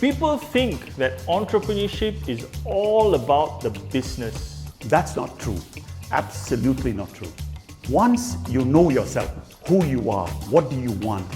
People think that entrepreneurship is all about the business. That's not true. Absolutely not true. Once you know yourself, who you are, what do you want,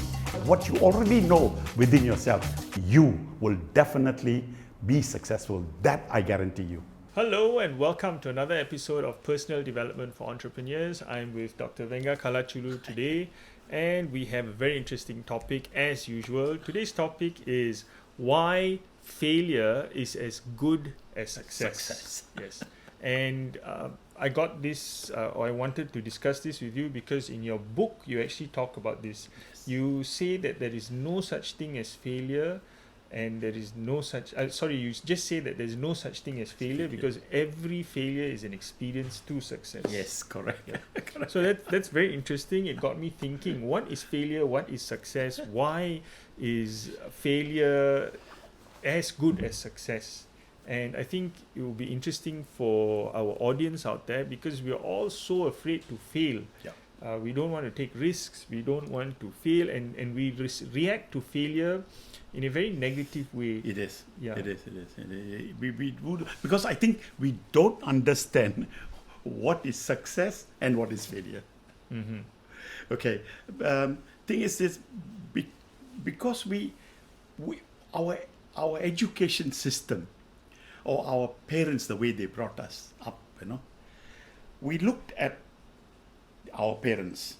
what you already know within yourself, you will definitely be successful. That I guarantee you. Hello and welcome to another episode of Personal Development for Entrepreneurs. I'm with Dr. Venga Kalachulu today, and we have a very interesting topic as usual. Today's topic is why failure is as good as success. Yes. And I got this, or I wanted to discuss this with you because in your book, you actually talk about this. You say that there is no such thing as failure, and there is no such, you just say that there's no such thing as failure because every failure is an experience to success. Yes, correct. Yeah. So that's very interesting. It got me thinking, what is failure? What is success? Why is failure as good as success? And I think it will be interesting for our audience out there because we're all so afraid to fail. Yeah. We don't want to take risks. We don't want to fail, and we react to failure in a very negative way. It is. Yeah. It is. We would, because I think we don't understand what is success and what is failure. Mm-hmm. Okay. Thing is this, because our education system or our parents, the way they brought us up, we looked at our parents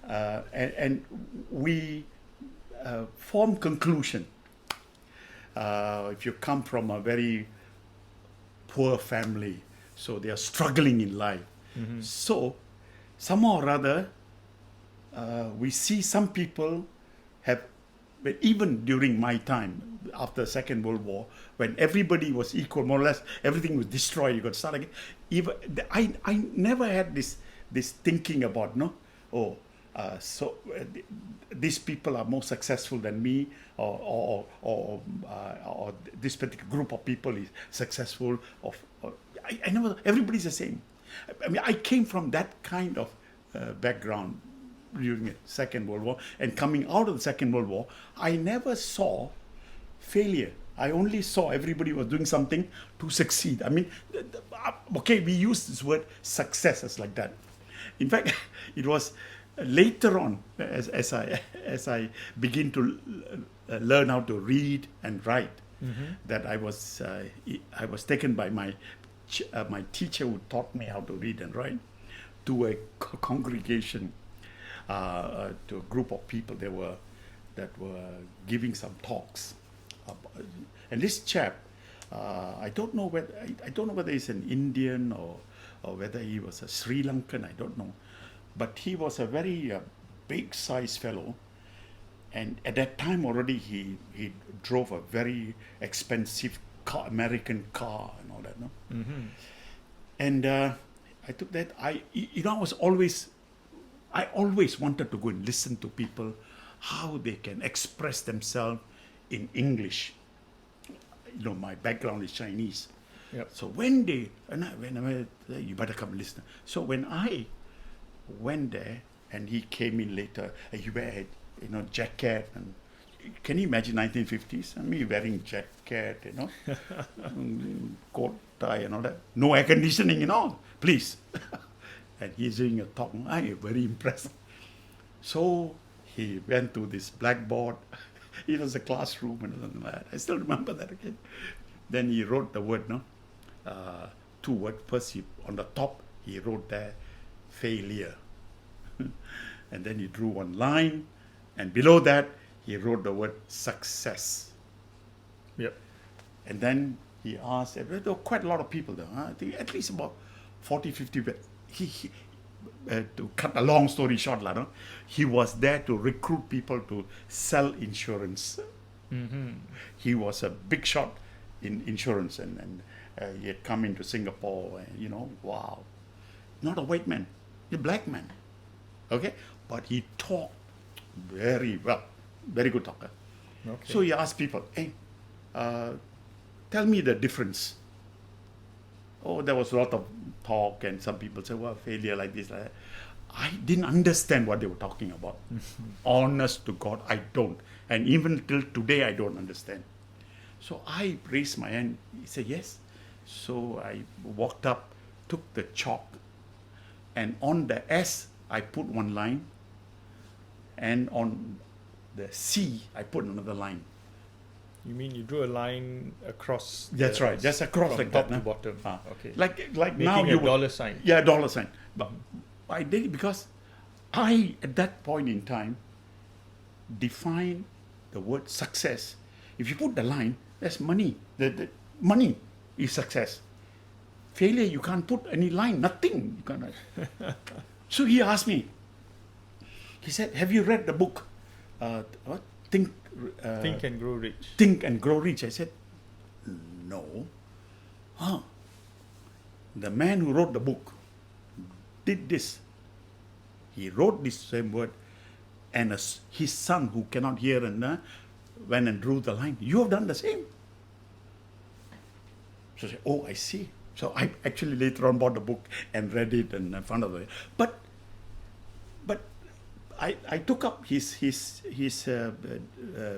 and we form conclusion. If you come from a very poor family, so they are struggling in life. Mm-hmm. So somehow or other, we see some people have, but even during my time, after Second World War, when everybody was equal, more or less, everything was destroyed, you got to start again. Even I never had this thinking about, these people are more successful than me, or this particular group of people is successful. I never. Everybody's the same. I mean, I came from that kind of background during the Second World War, and coming out of the Second World War, I never saw failure. I only saw everybody was doing something to succeed. I mean, okay, we use this word success as like that. In fact, it was later on as I begin to learn how to read and write, Mm-hmm. that I was taken by my teacher who taught me how to read and write to a congregation, to a group of people that were giving some talks, and this chap, I don't know whether he's an Indian or whether he was a Sri Lankan, I don't know, but he was a very big size fellow, and at that time already he drove a very expensive car, American car and all that, no? Mm-hmm. And I took that. I always wanted to go and listen to people, how they can express themselves in English. My background is Chinese. Yep. So when you better come listen. So when I went there and he came in later, he wear jacket, and can you imagine 1950s? I mean, wearing jacket, coat, tie and all that. No air conditioning, please. And he's doing a talk. I am very impressed. So he went to this blackboard. It was a classroom and something like that. I still remember that again. Then he wrote the word, 2 words. First, on the top, he wrote there, failure. And then he drew one line. And below that, he wrote the word success. Yep. And then he asked, there were quite a lot of people there. I think at least about 40, 50. He to cut a long story short, he was there to recruit people to sell insurance. Mm-hmm. He was a big shot in insurance, and he had come into Singapore, and wow. Not a white man, a black man. Okay? But he talked very well, very good talker. Okay. So he asked people, hey, tell me the difference. Oh, there was a lot of talk, and some people say, well, failure like this, like that. I didn't understand what they were talking about. Honest to God, I don't. And even till today, I don't understand. So I raised my hand. He said, yes. So I walked up, took the chalk, and on the S, I put one line, and on the C, I put another line. You mean you drew a line across? That's right, just across from like top that. to bottom. Okay. Like Making now a you would- dollar sign. Yeah, dollar sign. But I did it because I, at that point in time, defined the word success. If you put the line, that's money. The money is success. Failure, you can't put any line, nothing. You cannot. So he asked me, he said, have you read the book, what? Think Think and Grow Rich. Think and Grow Rich? I said, no. The man who wrote the book did this. He wrote this same word, and his son who cannot hear and went and drew the line. You have done the same. So I said, oh, I see. So I actually later on bought the book and read it and found out. But I took up his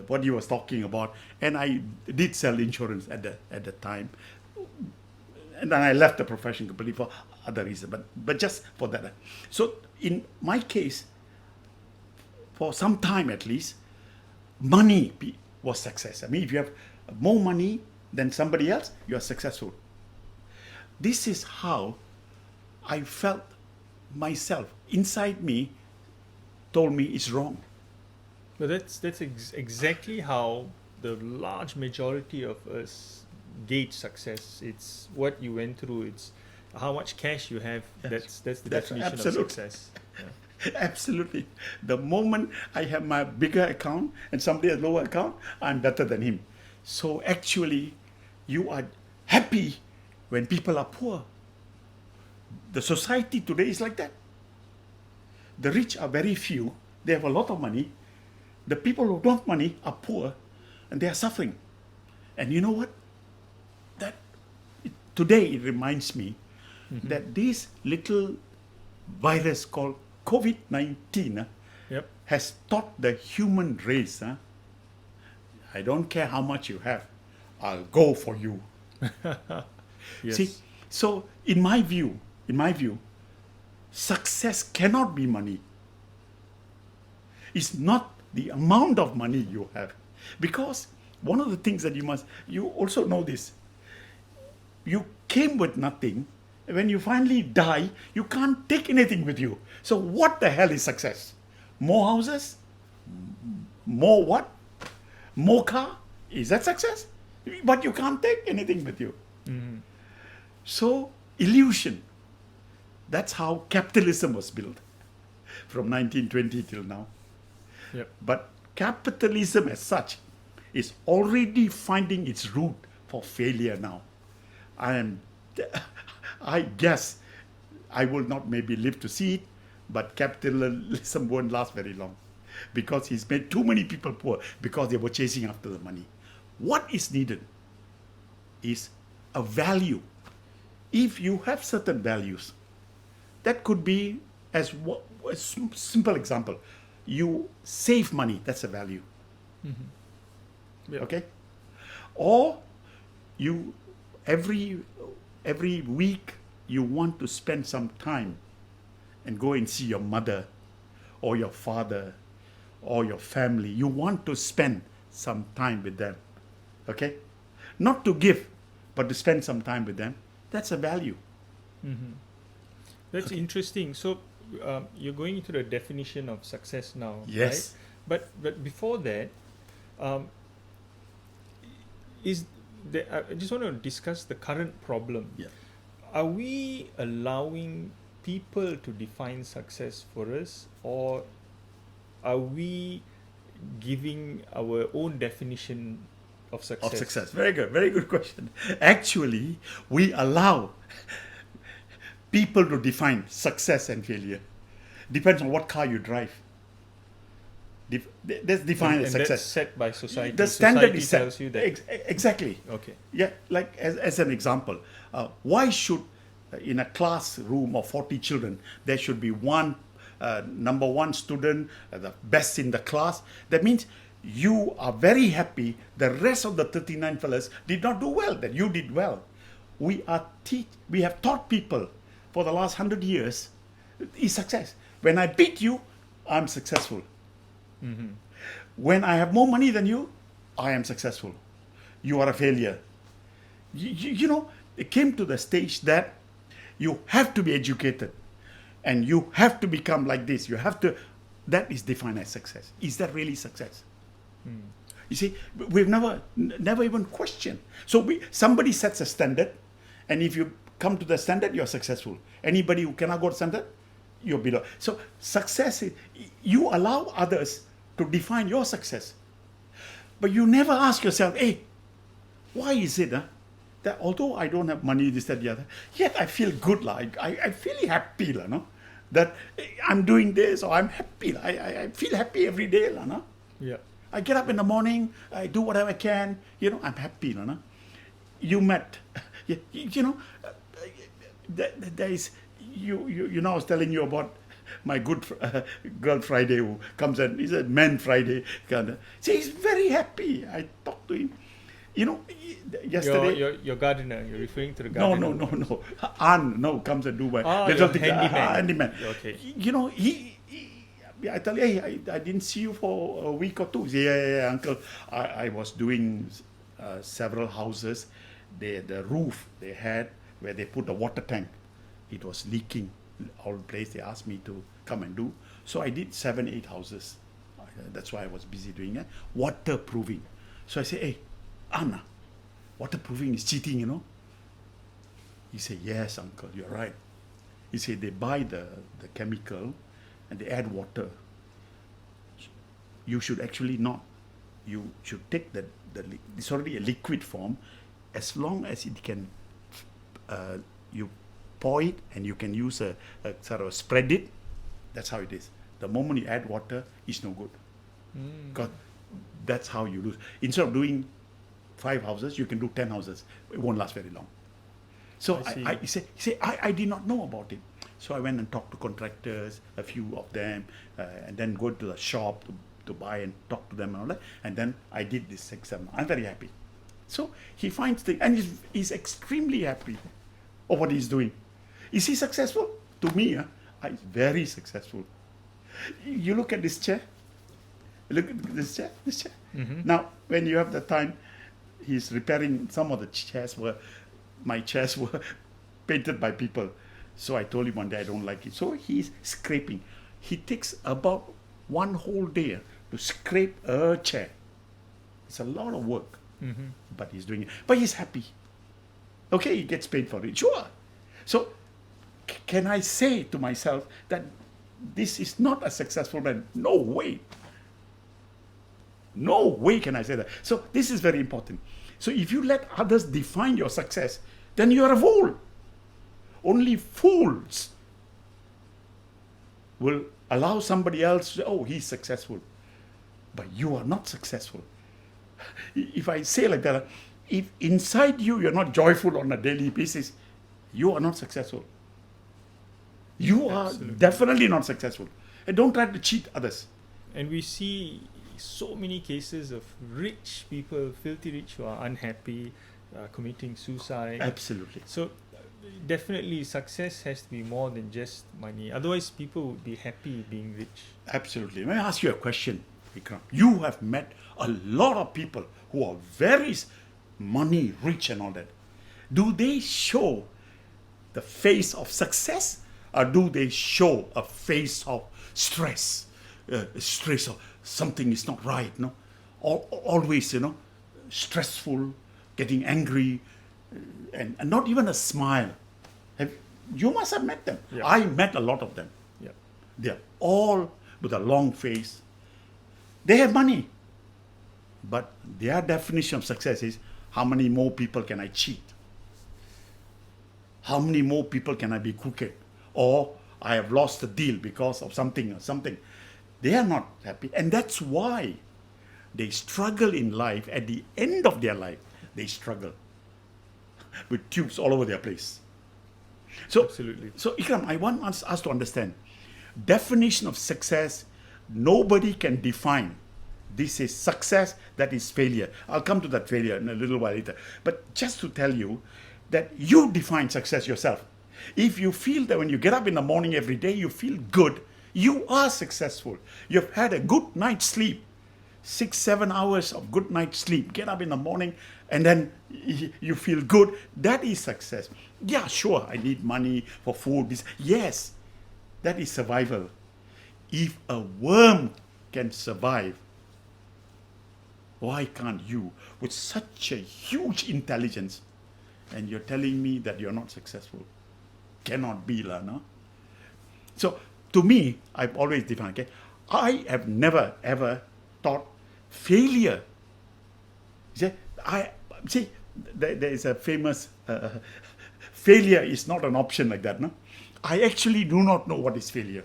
what he was talking about, and I did sell insurance at the time, and then I left the profession completely for other reasons. But just for that. So in my case, for some time at least, money was success. I mean, if you have more money than somebody else, you are successful. This is how I felt myself. Inside me told me it's wrong. But that's exactly how the large majority of us gauge success. It's what you went through. It's how much cash you have. Yes. That's the That's definition absolute. of success. Yeah. Absolutely. The moment I have my bigger account and somebody has lower account, I'm better than him. So actually, you are happy when people are poor. The society today is like that. The rich are very few. They have a lot of money. The people who don't have money are poor, and they are suffering. And you know what? Today it reminds me that this little virus called COVID-19 Yep. has taught the human race, I don't care how much you have, I'll go for you. Yes. See, so in my view, success cannot be money. It's not the amount of money you have. Because one of the things that you also know this, you came with nothing. When you finally die, you can't take anything with you. So what the hell is success? More houses? More what? More car? Is that success? But you can't take anything with you. So illusion. That's how capitalism was built from 1920 till now. Yep. But capitalism as such is already finding its route for failure now. I guess I will not maybe live to see it, but capitalism won't last very long because he's made too many people poor because they were chasing after the money. What is needed is a value. If you have certain values, that could be a simple example. You save money, that's a value. Yep. Okay? Or you every week you want to spend some time and go and see your mother or your father or your family. You want to spend some time with them. Okay? Not to give, but to spend some time with them. That's a value. That's interesting. So you're going into the definition of success now, Yes. right? But before that, I just want to discuss the current problem. Yeah. Are we allowing people to define success for us, or are we giving our own definition of success? Of success. Very good question. Actually, we allow people to define success and failure. Depends on what car you drive. That's defined And as that's success. set by society. The standard Society is set. tells you that. Exactly. Okay. Yeah, like as an example, why should in a classroom of 40 children there should be one number one student, the best in the class. That means you are very happy. The rest of the 39 fellas did not do well, that you did well. We have taught people for the last 100 years is success. When I beat you, I'm successful. When I have more money than you, I am successful. You are a failure. You know, it came to the stage that you have to be educated and you have to become like this. You have to, that is defined as success. Is that really success? You see, we've never even questioned. So somebody sets a standard, and if you come to the standard, you're successful. Anybody who cannot go to standard, you're below. So success is, you allow others to define your success. But you never ask yourself, hey, why is it that although I don't have money, this, that, the other, yet I feel good, like I feel happy, no? That I'm doing this, or I'm happy. I feel happy every day, no? Yeah. I get up in the morning, I do whatever I can, I'm happy, no? You met, there is, you know, I was telling you about my good girl Friday who comes and he's a man Friday. So he's very happy. I talked to him. Yesterday. Your gardener, you're referring to the gardener? No. Ann, comes and do my handyman. Okay. I tell you, hey, I didn't see you for a week or two. Yeah, uncle. I was doing several houses. The roof they had where they put the water tank, it was leaking all place. They asked me to come and do. So I did 7-8 houses. That's why I was busy doing it. Waterproofing. So I say, hey, Anna, waterproofing is cheating, He said, yes, uncle, you're right. He said, they buy the chemical and they add water. You should actually not. You should take it's already a liquid form. As long as it can, you pour it and you can use a sort of spread it. That's how it is. The moment you add water, it's no good. Because that's how you lose. Instead of doing 5 houses, you can do 10 houses. It won't last very long. So he said, I did not know about it. So I went and talked to contractors, a few of them, and then go to the shop to buy and talk to them and all that. And then I did this 6-7. I'm very happy. So he finds things, and he's extremely happy of what he's doing. Is he successful? To me, he's very successful. You look at this chair. Look at this chair. Now, when you have the time, he's repairing some of the chairs. My chairs were painted by people. So I told him one day I don't like it. So he's scraping. He takes about one whole day to scrape a chair. It's a lot of work. But he's doing it. But he's happy. Okay, he gets paid for it. Sure. So can I say to myself that this is not a successful man? No way. No way can I say that. So this is very important. So if you let others define your success, then you are a fool. Only fools will allow somebody else to say, oh, he's successful. But you are not successful. If I say like that, if inside you're not joyful on a daily basis, you are not successful. You are definitely not successful. And don't try to cheat others. And we see so many cases of rich people, filthy rich, who are unhappy, committing suicide. Absolutely. So definitely success has to be more than just money. Otherwise, people would be happy being rich. Absolutely. May I ask you a question, Vikram? You have met a lot of people who are very money rich and all that. Do they show the face of success, or do they show a face of stress? Stress of something is not right, no? Always, stressful, getting angry, and not even a smile. You must have met them. Yeah. I met a lot of them. Yeah. They're all with a long face. They have money. But their definition of success is, how many more people can I cheat? How many more people can I be crooked? Or I have lost a deal because of something or something. They are not happy. And that's why they struggle in life. At the end of their life, they struggle with tubes all over their place. So, Absolutely. So Ikram, I want us to understand, definition of success, nobody can define. This is success, that is failure. I'll come to that failure in a little while later. But just to tell you that you define success yourself. If you feel that when you get up in the morning every day, you feel good, you are successful. You've had a good night's sleep. 6-7 hours of good night's sleep. Get up in the morning and then you feel good. That is success. Yeah, sure, I need money for food. Yes, that is survival. If a worm can survive, why can't you, with such a huge intelligence, and you're telling me that you're not successful? Cannot be, no? So, to me, I've always defined, okay, I have never ever thought failure. There is a famous failure is not an option like that, no? I actually do not know what is failure.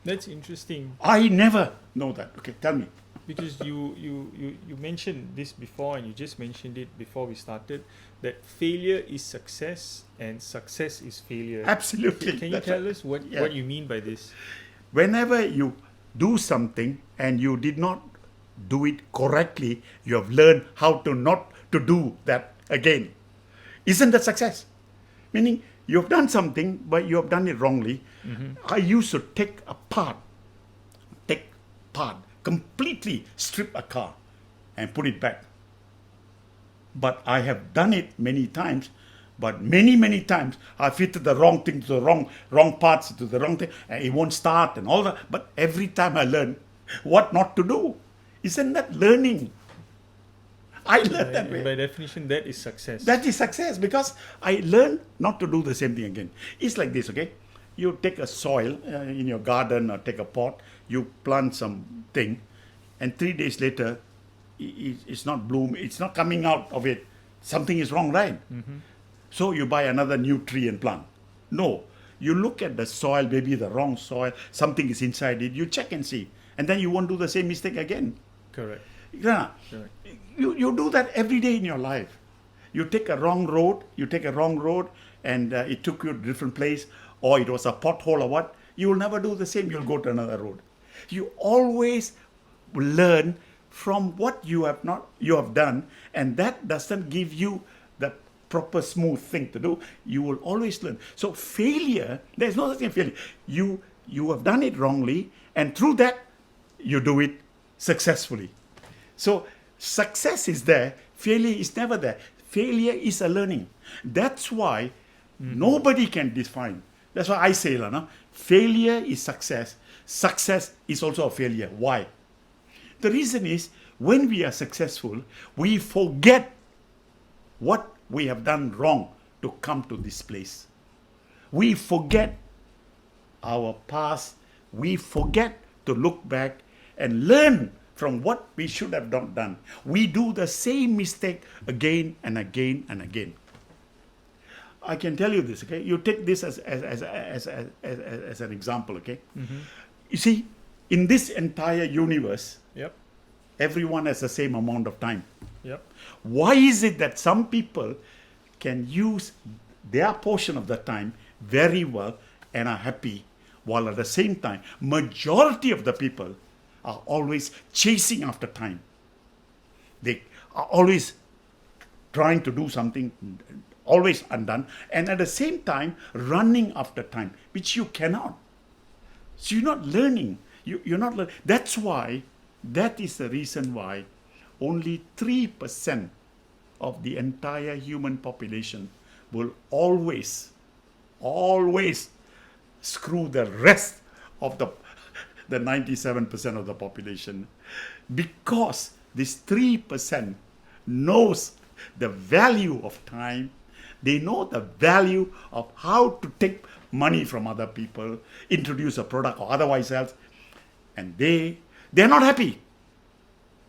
That's interesting. I never know that. Okay, tell me. Because you mentioned this before, and you just mentioned it before we started, that failure is success and success is failure. Absolutely. Can you tell us what you mean by this? Whenever you do something and you did not do it correctly, you have learned how to not to do that again. Isn't that success? Meaning you have done something, but you have done it wrongly. I used to take apart, completely strip a car and put it back. But I have done it many times, but many times I fitted the wrong thing to the wrong parts to the wrong thing, and it won't start and all that. But every time I learn what not to do. Isn't that learning? I learned that way. By definition, that is success. That is success, because I learned not to do the same thing again. It's like this, okay? You take a soil in your garden, or take a pot, you plant something, and 3 days later, it's not bloom, it's not coming out of it. Something is wrong, right? So you buy another new tree and plant. No, you look at the soil, maybe the wrong soil, something is inside it, you check and see. And then you won't do the same mistake again. Correct. Yeah. Correct. You do that every day in your life. You take a wrong road, and it took you to a different place, or it was a pothole or what, you will never do the same. You'll go to another road. You always learn from what you have done, and that doesn't give you the proper smooth thing to do. You will always learn. So failure, there's no such thing as failure. You have done it wrongly, and through that, you do it successfully. So success is there, failure is never there. Failure is a learning. That's why nobody can define. That's why I say, failure is success. Success is also a failure. Why? The reason is, when we are successful, we forget what we have done wrong to come to this place. We forget our past. We forget to look back and learn from what we should have not done. We do the same mistake again and again and again. I can tell you this, okay? You take this as an example, okay? You see, in this entire universe, Yep. everyone has the same amount of time. Yep. Why is it that some people can use their portion of the time very well and are happy, while at the same time, majority of the people are always chasing after time. They are always trying to do something, always undone, and at the same time, running after time, which you cannot. So you're not learning. You're not learning. That's why, that is the reason why only 3% of the entire human population will always screw the rest of the 97% of the population, because this 3% knows the value of time. They know the value of how to take money from other people, introduce a product or otherwise else, and they're not happy.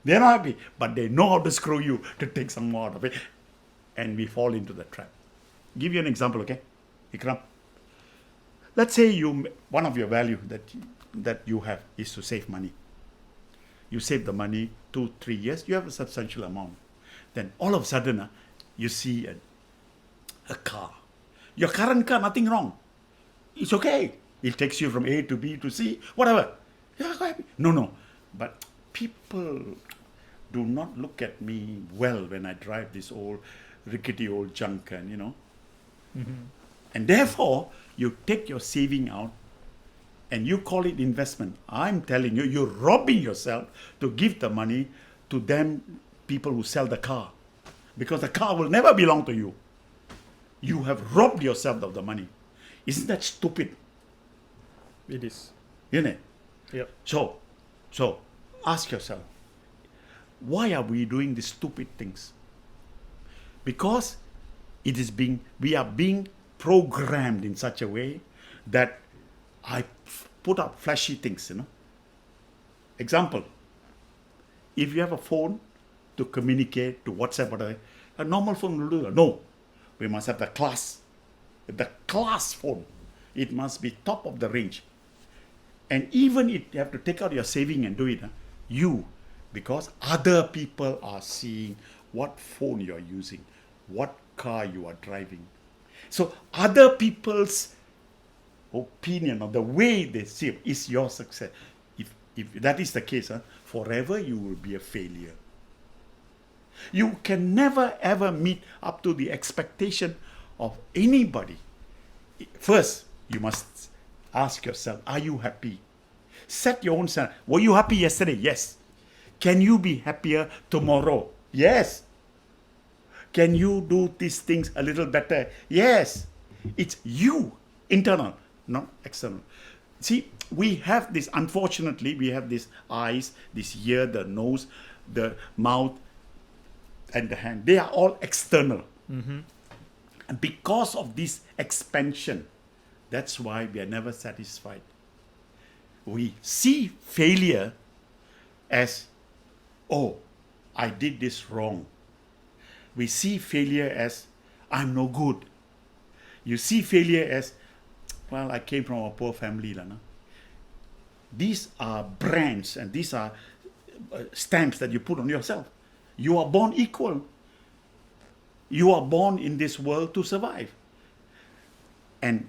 They're not happy, but they know how to screw you to take some more out of it, and we fall into the trap. Give you an example, okay, Ikram. Let's say one of your value that you have is to save money. You save the money 2-3 years, you have a substantial amount. Then all of a sudden, you see a car. Your current car, nothing wrong. It's okay. It takes you from A to B to C, whatever. Yeah, quite happy. No. But people do not look at me well when I drive this old, rickety old junk, and and therefore you take your saving out and you call it investment. I'm telling you, you're robbing yourself to give the money to them people who sell the car, because the car will never belong to you. You have robbed yourself of the money. Isn't that stupid? It is. Isn't it? Yep. So ask yourself, why are we doing these stupid things? Because we are being programmed in such a way that I put up flashy things, Example, if you have a phone to communicate, to WhatsApp, whatever, a normal phone will do that. No, we must have the class phone. It must be top of the range. And even if you have to take out your saving and do it, because other people are seeing what phone you are using, what car you are driving. So other people's opinion of the way they see it is your success. If that is the case, forever you will be a failure. You can never ever meet up to the expectation of anybody. First, you must ask yourself, are you happy? Set your own standard. Were you happy yesterday? Yes. Can you be happier tomorrow? Yes. Can you do these things a little better? Yes. It's you, internal, not external. See, unfortunately, we have these eyes, this ear, the nose, the mouth, and the hand. They are all external. And because of this expansion, that's why we are never satisfied. We see failure as, oh, I did this wrong. We see failure as, I'm no good. You see failure as, well, I came from a poor family. No? These are brands and these are stamps that you put on yourself. You are born equal. You are born in this world to survive. And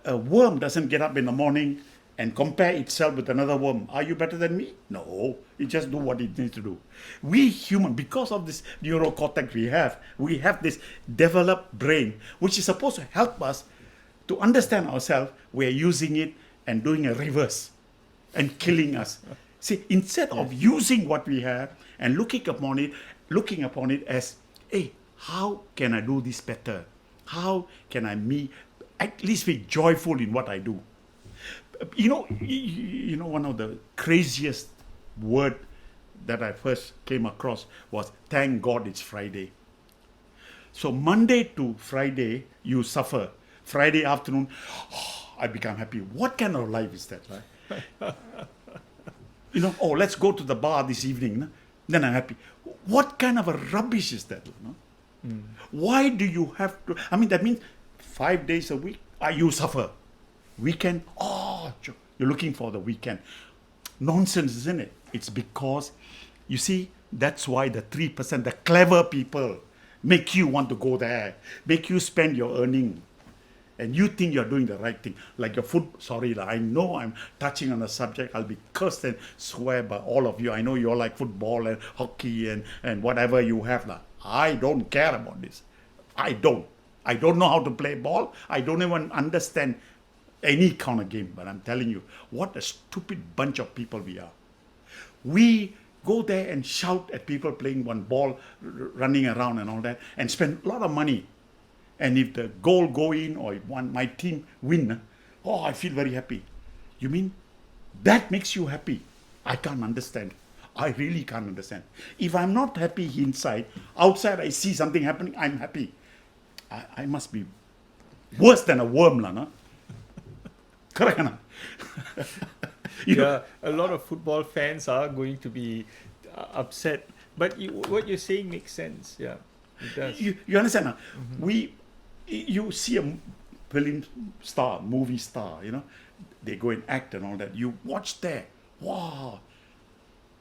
a worm doesn't get up in the morning and compare itself with another worm. Are you better than me? No. It just do what it needs to do. We human, because of this neurocortex we have this developed brain, which is supposed to help us to understand ourselves. We're using it and doing a reverse and killing us. See, instead of using what we have and looking upon it as, hey, how can I do this better? How can I at least be joyful in what I do? You know, one of the craziest word that I first came across was, thank God it's Friday. So Monday to Friday, you suffer. Friday afternoon, I become happy. What kind of life is that, right? Let's go to the bar this evening. Then I'm happy. What kind of a rubbish is that? Why do you have to? That means 5 days a week, you suffer. Weekend, you're looking for the weekend. Nonsense, isn't it? It's because, you see, that's why the 3%, the clever people, make you want to go there, make you spend your earning, and you think you're doing the right thing. Like your food, I know I'm touching on a subject, I'll be cursed and swear by all of you. I know you all like football and hockey and whatever you have. I don't care about this. I don't know how to play ball. I don't even understand any kind of game. But I'm telling you, what a stupid bunch of people we are. We go there and shout at people playing one ball, running around and all that, and spend a lot of money. And if the goal go in or if my team win, I feel very happy. You mean that makes you happy? I can't understand. I really can't understand. If I'm not happy inside, outside I see something happening, I'm happy. I must be worse than a worm, no? Correct, no? Yeah, a lot of football fans are going to be upset. But what you're saying makes sense. Yeah, it does. You understand? No? You see a film star, movie star, they go and act and all that. You watch there, wow.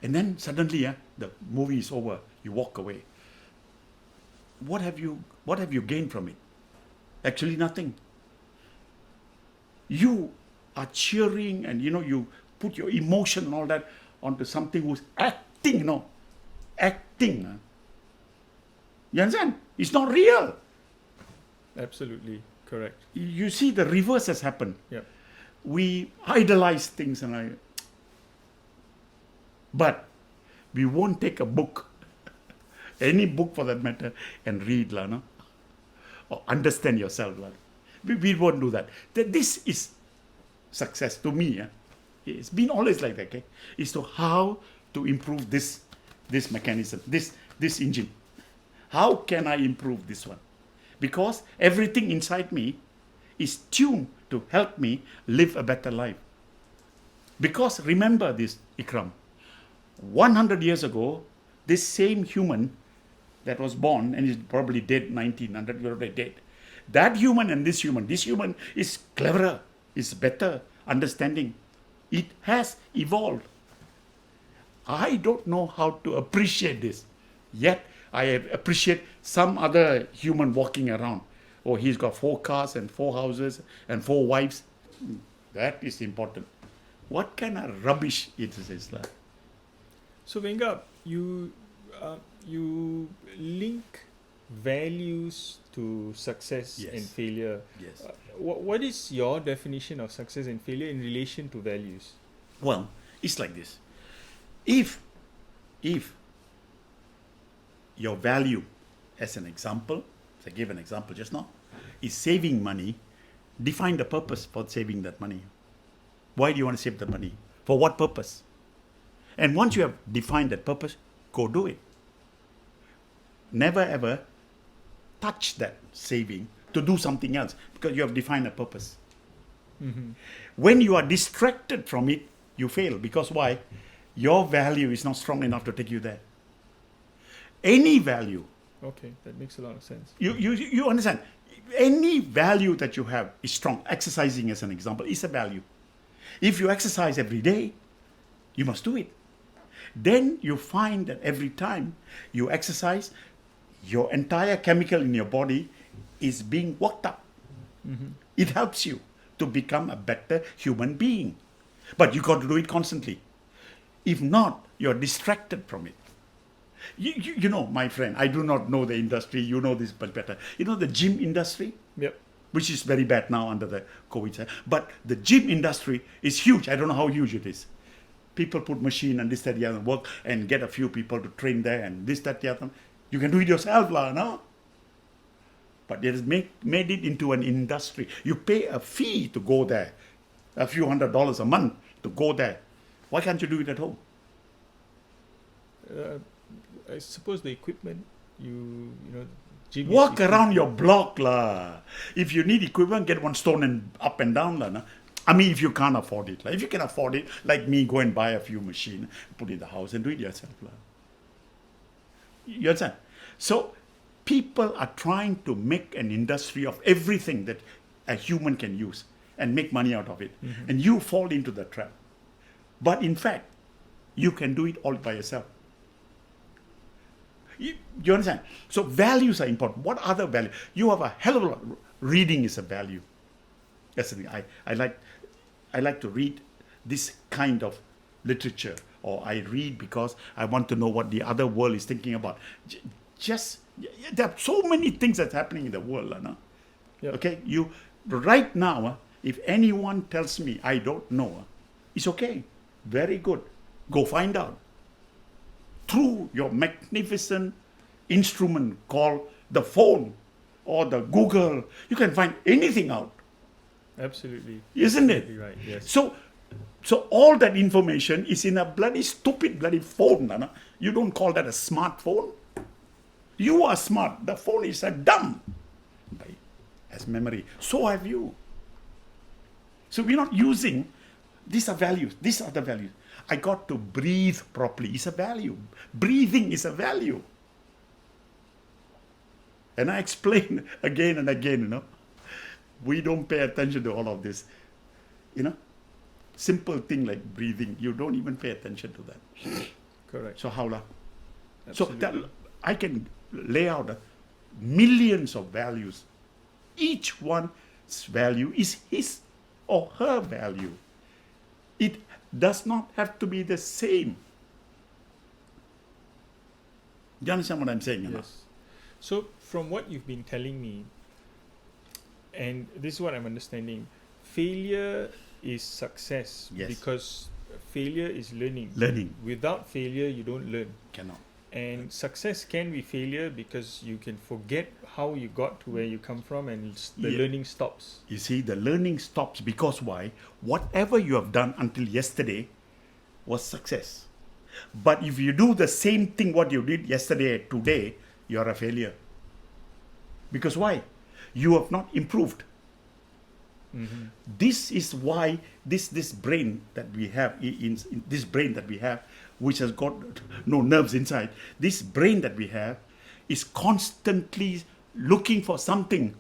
And then suddenly, the movie is over. You walk away. What have you gained from it? Actually, nothing. You are cheering and, you put your emotion and all that onto something who's acting, acting. You understand? It's not real. Absolutely correct. You see, the reverse has happened. Yep. We idolize things but we won't take a book, any book for that matter, and read, no? Or understand yourself. We won't do that. This is success to me. It's been always like that. Okay? Is to how to improve this mechanism, this engine. How can I improve this one? Because everything inside me is tuned to help me live a better life. Because remember this, Ikram, 100 years ago, this same human that was born and is probably dead 1900 years old, dead. That human and this human is cleverer, is better, understanding. It has evolved. I don't know how to appreciate this. Yet I appreciate some other human walking around. Oh, he's got 4 cars and 4 houses and 4 wives. That is important. What kind of rubbish it is like? So Venga, you link values to success Yes. and failure. Yes. What is your definition of success and failure in relation to values? Well, it's like this. If your value, as an example, I gave an example just now, is saving money, define the purpose for saving that money. Why do you want to save the money? For what purpose? And once you have defined that purpose, go do it. Never ever touch that saving to do something else because you have defined a purpose. Mm-hmm. When you are distracted from it, you fail. Because why? Your value is not strong enough to take you there. Any value, Okay, that makes a lot of sense. you understand, any value that you have is strong. Exercising, as an example, is a value. If you exercise every day, you must do it. Then you find that every time you exercise, your entire chemical in your body is being worked up. Mm-hmm. It helps you to become a better human being. But you got to do it constantly. If not, you're distracted from it. You know, my friend, I do not know the industry. You know this much better. You know the gym industry? Yep. Which is very bad now under the COVID. But the gym industry is huge. I don't know how huge it is. People put machine and this, that, the other, work and get a few people to train there and this, that, the other. You can do it yourself, no? But it has made it into an industry. You pay a fee to go there, a few $100s a month to go there. Why can't you do it at home? I suppose the equipment, you know, gym Walk is around your block, lah. If you need equipment, get one stone and up and down, lah. I mean, if you can't afford it, if you can afford it, like me, go and buy a few machines, put it in the house, and do it yourself, lah. You understand? So people are trying to make an industry of everything that a human can use and make money out of it, and you fall into the trap. But in fact, you can do it all by yourself. You understand? So values are important. What other value? You have a hell of a lot. Reading is a value. That's the thing. I like to read this kind of literature, or I read because I want to know what the other world is thinking about. There are so many things that's happening in the world, no? Yep. Okay, right now, if anyone tells me I don't know, it's okay. Very good. Go find out. Through your magnificent instrument called the phone or the Google, you can find anything out. Absolutely. Isn't it? Absolutely right. Yes. So all that information is in a bloody stupid bloody phone. No? You don't call that a smartphone. You are smart. The phone is a dumb. As memory. So have you. So we're not using. These are values. These are the values. I got to breathe properly. It's a value. Breathing is a value. And I explain again and again, we don't pay attention to all of this. Simple thing like breathing, you don't even pay attention to that. Correct. So how? Absolutely. So I can lay out millions of values. Each one's value is his or her value. It does not have to be the same. Do you understand what I'm saying? or not? Yes. So from what you've been telling me, and this is what I'm understanding, failure is success Yes. because failure is learning. Learning Without failure, you don't learn. cannot. And success can be failure because you can forget how you got to where you come from, and the Yeah. learning stops. You see, the learning stops because why? Whatever you have done until yesterday was success. But if you do the same thing what you did yesterday, today, you are a failure. Because why? You have not improved. This is why this brain that we have, in this brain that we have, which has got no nerves inside, this brain that we have is constantly looking for something,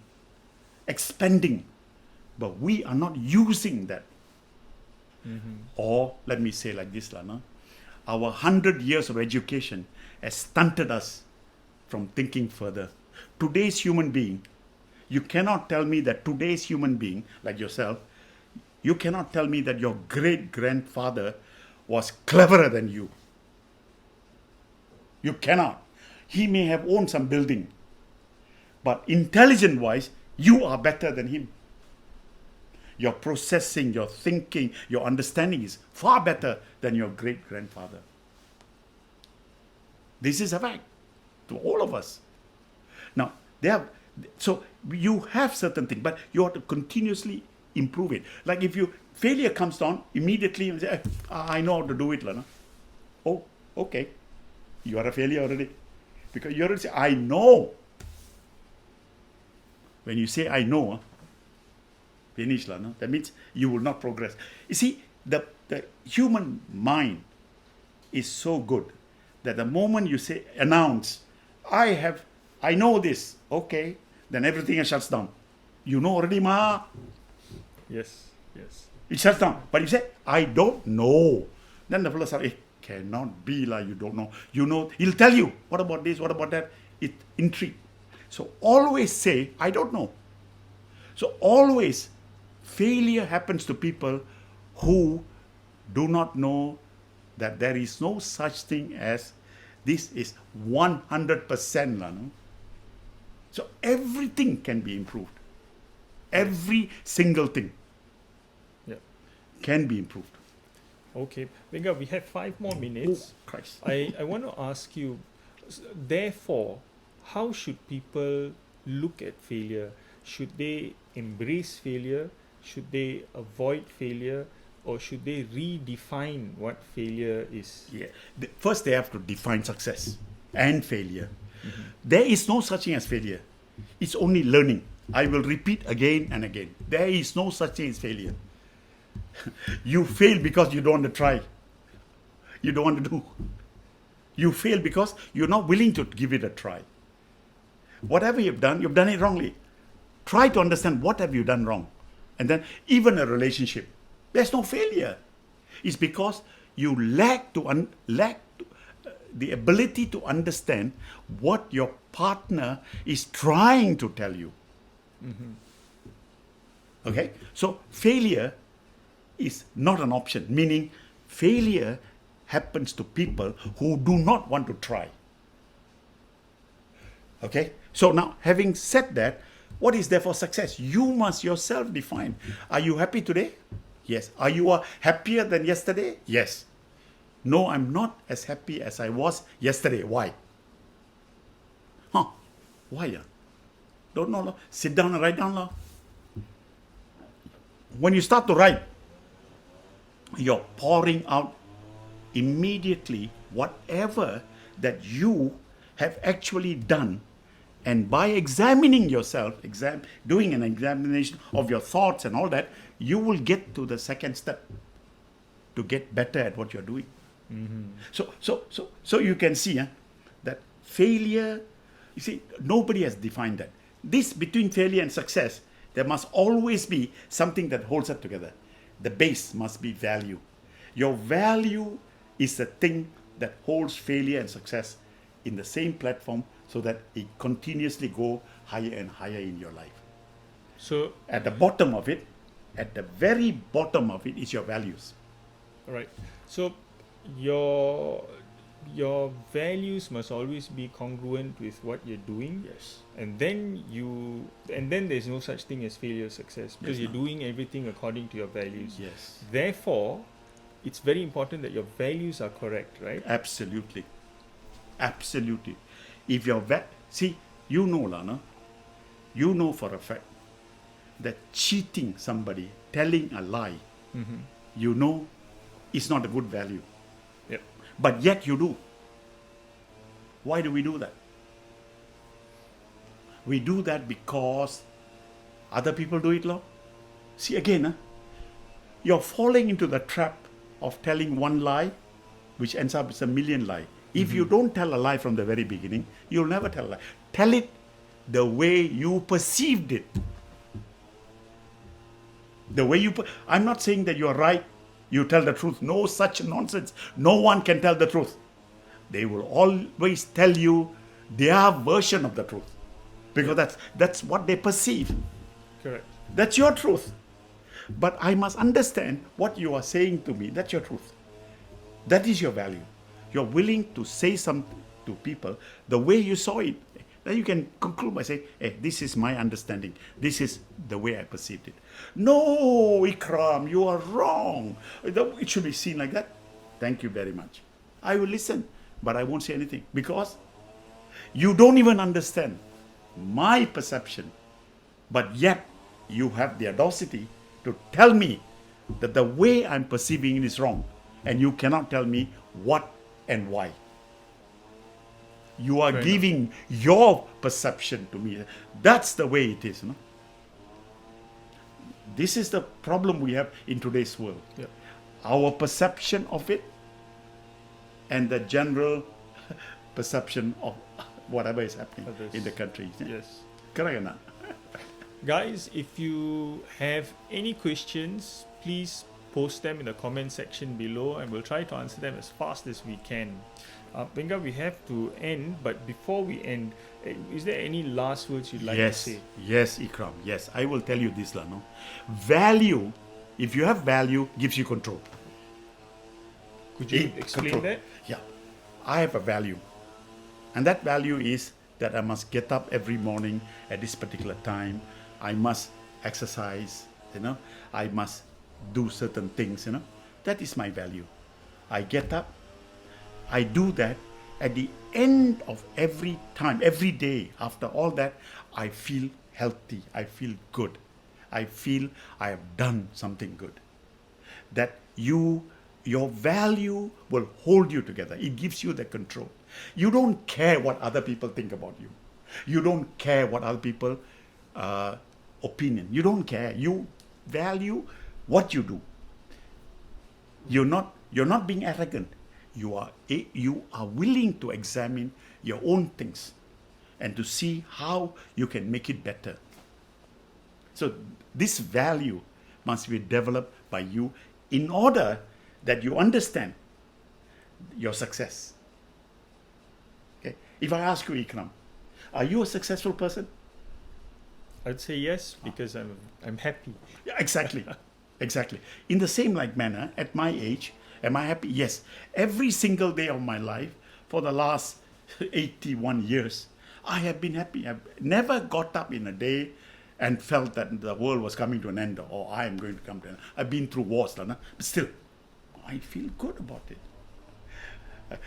expanding, but we are not using that. Or let me say like this, no? Our 100 years of education has stunted us from thinking further. Today's human being, you cannot tell me that today's human being, like yourself, you cannot tell me that your great-grandfather was cleverer than you. You cannot. He may have owned some building, but intelligent-wise, you are better than him. Your processing, your thinking, your understanding is far better than your great-grandfather. This is a fact to all of us. Now, so you have certain things, but you have to continuously improve it. Like if failure comes down, immediately you say, I know how to do it. No? Oh, okay. You are a failure already. Because you already say, I know. When you say, I know, finish. No? That means you will not progress. You see, the human mind is so good that the moment you say, announce, I know this, okay, then everything else shuts down. You know already, ma. Yes, yes. It shuts down. But if you say, I don't know, then the fellow says, it cannot be like you don't know. You know, he'll tell you, what about this, what about that? It intrigue. So always say, I don't know. So always, failure happens to people who do not know that there is no such thing as this is 100%. No? So everything can be improved. Every single thing Yeah. can be improved. Okay. Venga, we have 5 more minutes. Oh, Christ. I want to ask you, therefore, how should people look at failure? Should they embrace failure? Should they avoid failure? Or should they redefine what failure is? Yeah. First, they have to define success and failure. There is no such thing as failure. It's only learning. I will repeat again and again. There is no such thing as failure. You fail because you don't want to try. You don't want to do. You fail because you're not willing to give it a try. Whatever you've done it wrongly. Try to understand what have you done wrong. And then even a relationship, there's no failure. It's because you lack the ability to understand what your partner is trying to tell you. Okay? So failure is not an option, meaning failure happens to people who do not want to try. Okay? So now, having said that, what is therefore success? You must yourself define. Are you happy today? Yes. Are you happier than yesterday? Yes. No, I'm not as happy as I was yesterday. Why? Why? Don't know. Sit down and write down. When you start to write, you're pouring out immediately whatever that you have actually done. And by examining yourself, doing an examination of your thoughts and all that, you will get to the second step to get better at what you're doing. So you can see that failure, you see, nobody has defined that. This between failure and success, there must always be something that holds it together. The base must be value. Your value is the thing that holds failure and success in the same platform, so that it continuously go higher and higher in your life. So At the bottom of it, at the very bottom of it is your values. All right. So your values must always be congruent with what you're doing. Yes. And then there's no such thing as failure success, because Yes, you're no. doing everything according to your values. Yes. Therefore, it's very important that your values are correct, right? Absolutely. Absolutely. If your see, you know, Lana, you know for a fact that cheating somebody, telling a lie, you know, is not a good value. Yep. But yet you do. Why do we do that? We do that because other people do it, Lord. See again, you're falling into the trap of telling one lie, which ends up as a million lie. If you don't tell a lie from the very beginning, you'll never tell a lie. Tell it the way you perceived it. The way you I'm not saying that you're right, you tell the truth. No such nonsense. No one can tell the truth. They will always tell you their version of the truth, because that's what they perceive. Correct. That's your truth. But I must understand what you are saying to me. That's your truth. That is your value. You're willing to say something to people the way you saw it. Then you can conclude by saying, hey, this is my understanding. This is the way I perceived it. No, Ikram, you are wrong. It should be seen like that. Thank you very much. I will listen, but I won't say anything, because you don't even understand my perception, but yet you have the audacity to tell me that the way I'm perceiving it is wrong, and you cannot tell me what and why. You are Fair giving your perception to me. That's the way it is. No? This is the problem we have in today's world. Yep. Our perception of it and the general perception of whatever is happening Others. in the country. Yes. Correct or not? Guys, if you have any questions, please post them in the comment section below, and we'll try to answer them as fast as we can. Venga, we have to end, but before we end, is there any last words you'd like to say? Yes, Ikram. Yes, I will tell you this, Lano. Value, if you have value, gives you control. Could you explain Control. that? Yeah, I have a value, and that value is that I must get up every morning at this particular time. I must exercise. I must do certain things. That is my value. I get up. I do that. At the end of every time, every day, after all that, I feel healthy. I feel good. I feel I have done something good. That your value will hold you together. It gives you the control. You don't care what other people think about you. You don't care what other people opinion. You don't care. You value what you do. You're not being arrogant. You are willing to examine your own things and to see how you can make it better. So this value must be developed by you in order that you understand your success. Okay? If I ask you, Ikram, are you a successful person? I'd say yes, because I'm happy. Yeah, exactly. Exactly. In the same like manner, at my age, am I happy? Yes. Every single day of my life for the last 81 years, I have been happy. I've never got up in a day and felt that the world was coming to an end, or I am going to come to an end. I've been through wars, but still, I feel good about it.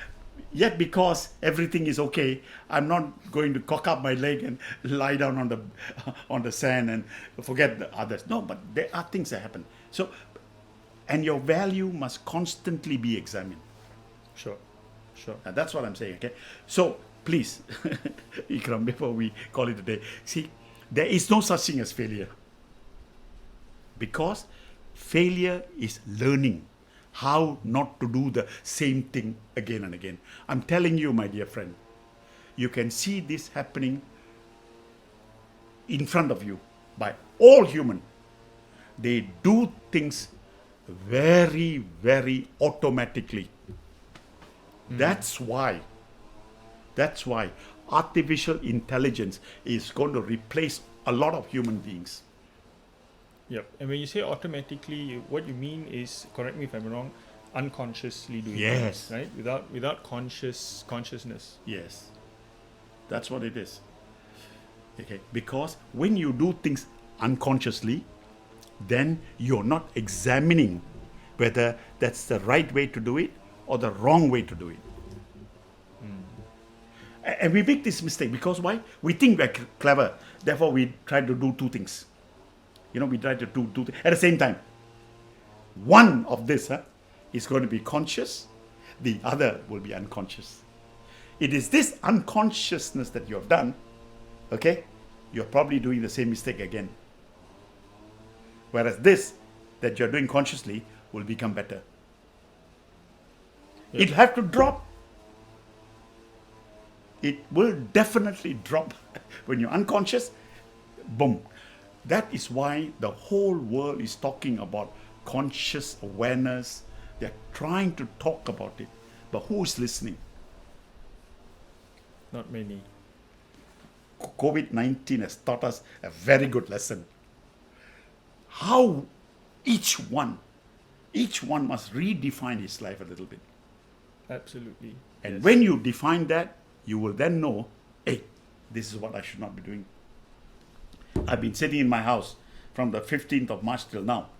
Yet because everything is okay, I'm not going to cock up my leg and lie down on the sand and forget the others. No, but there are things that happen. So, and your value must constantly be examined. Sure. That's what I'm saying, okay? So, please, Ikram, before we call it a day, see, there is no such thing as failure. Because failure is learning how not to do the same thing again and again. I'm telling you, my dear friend, you can see this happening in front of you by all human. They do things very, very automatically. That's why artificial intelligence is going to replace a lot of human beings. Yep. And when you say automatically, what you mean is, correct me if I'm wrong, unconsciously doing Yes. things, right? Without consciousness. Yes. That's what it is. Okay. Because when you do things unconsciously, then you're not examining whether that's the right way to do it or the wrong way to do it. And we make this mistake because why? We think we're clever. Therefore, we try to do two things. We try to do two things at the same time. One of this is going to be conscious. The other will be unconscious. It is this unconsciousness that you have done, okay? You're probably doing the same mistake again. Whereas this that you're doing consciously will become better. Yeah. It'll have to drop. It will definitely drop. When you're unconscious, boom. That is why the whole world is talking about conscious awareness. They're trying to talk about it. But who's listening? Not many. COVID-19 has taught us a very good lesson. How each one must redefine his life a little bit. Absolutely. And Yes. when you define that, you will then know, hey, this is what I should not be doing. I've been sitting in my house from the 15th of March till now.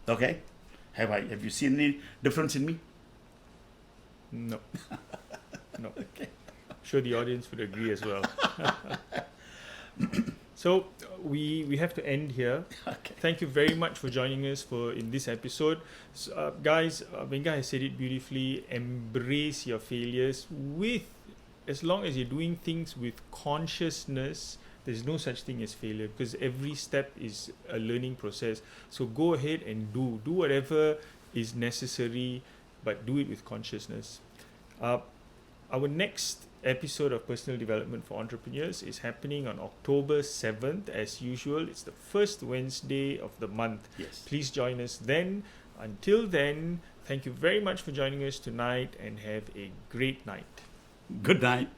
Okay? Have you seen any difference in me? No. No. Sure, the audience would agree as well. So we have to end here. Okay. Thank you very much for joining us in this episode. So, guys, Venga has said it beautifully. Embrace your failures as long as you're doing things with consciousness. There's no such thing as failure because every step is a learning process. So go ahead and do whatever is necessary, but do it with consciousness. Our next episode of Personal Development for Entrepreneurs is happening on October 7th. As usual, it's the first Wednesday of the month. Yes. Please join us then. Until then, thank you very much for joining us tonight and have a great night. Good night.